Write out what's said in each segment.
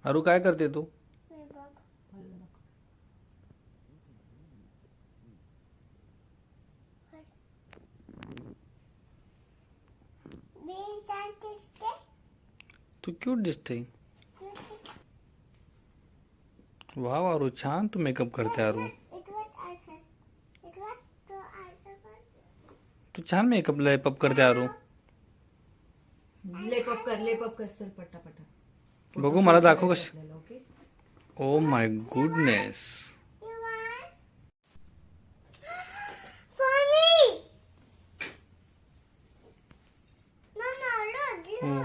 आरू काय करते तू? तू क्यूट दिसते. वाव आरू, छान तू मेकअप करते आरू. तू छान मेकअप लेपअप करते आरू. लेपअप कर चल पटापटा. बघू मला दाखव कशी. Oh my goodness.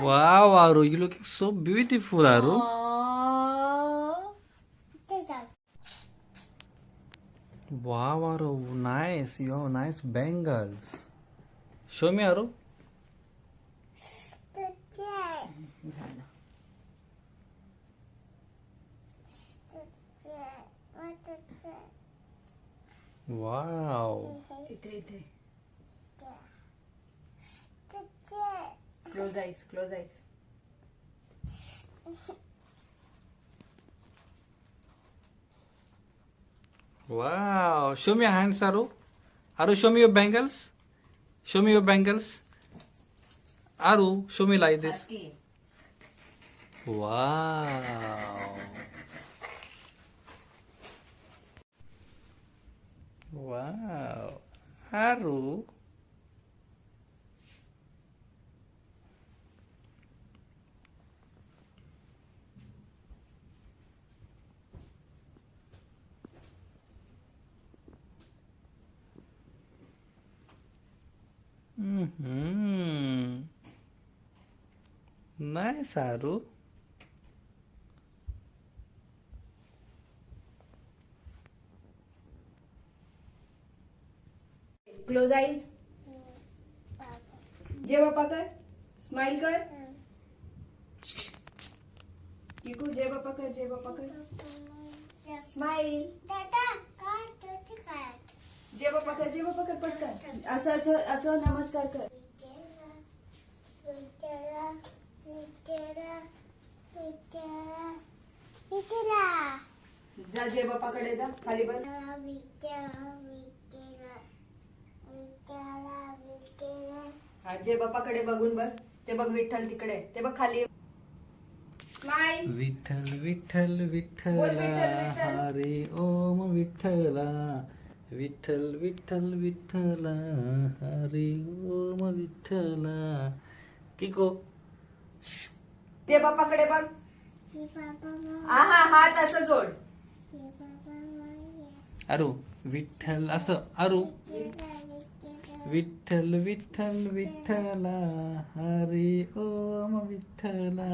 Wow Aru, you looking so beautiful Aru. Wow, Aru, nice. You have nice bangles. Show me, Aru. झालं. Wow. इथे close eyes. Wow. Show me your hands, Aru. Aru, show me your bangles. Show me your bangles. Aru, show me like this. Wow. Wow. Aru. Nice, Aru. Close eyes. जय बापा कर. Smile कर. किकू जय बापा कर. Smile. जय बापा कर पटकन. असं नमस्कार कर. जा जय बापाकडे जा. खाली बस. हा जय बापाकडे बघून बस. ते बघ विठ्ठल तिकडे. ते बघ खाली. स्माइल. विठ्ठल विठ्ठल बोल विठ्ठला विठ्ठल. हरी ओम विठ्ठला. विठ्ठल विठ्ठल विठ्ठला हरी ओम विठ्ठला. किको. जय बापाकडे बघ. हा हात असं जोड. आरू विठ्ठल असं. आरू विठ्ठल विठ्ठल विठ्ठला हरी ओम विठ्ठला.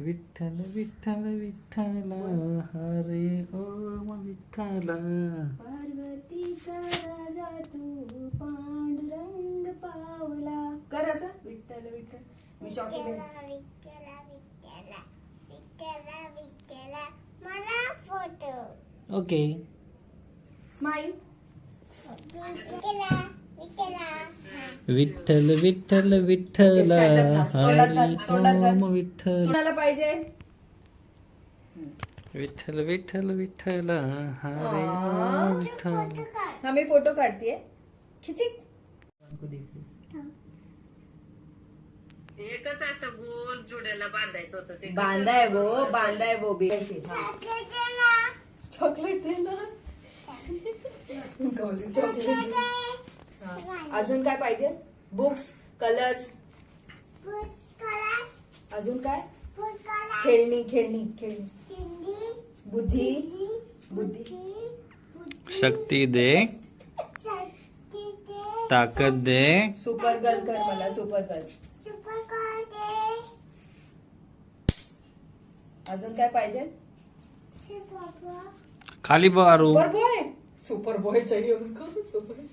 विठ्ठल विठ्ठल विठ्ठला हरी ओम विठ्ठला. पार्वतीचा राजा तू पांडुरंग पावला. कर असं. विठ्ठल विठ्ठल. मी चॉकी दे. ओके. स्माइल. विठ्ठल विठ्ठल विठ्ठला हरी ओम विठ्ठल. कोणाला पाहिजे. विठ्ठल विठ्ठल विठ्ठला हरी ओम विठ्ठल. हा मी फोटो काढतीये. खिचिक. एकच असं गोल जुड्याला बांधायचं होतं ते. बांधाय वो बी. चॉकलेट दे ना. चॉकलेट. अजून काय पाहिजे. Books colours. अजून काय. खेळणी. बुद्धी. शक्ती दे. ताकद दे. सुपर गर्ल कर मला. Super girl. अजून काय पाहिजे. खाली बघ आरू. सुपर बॉय चाहिए उसको. सुपर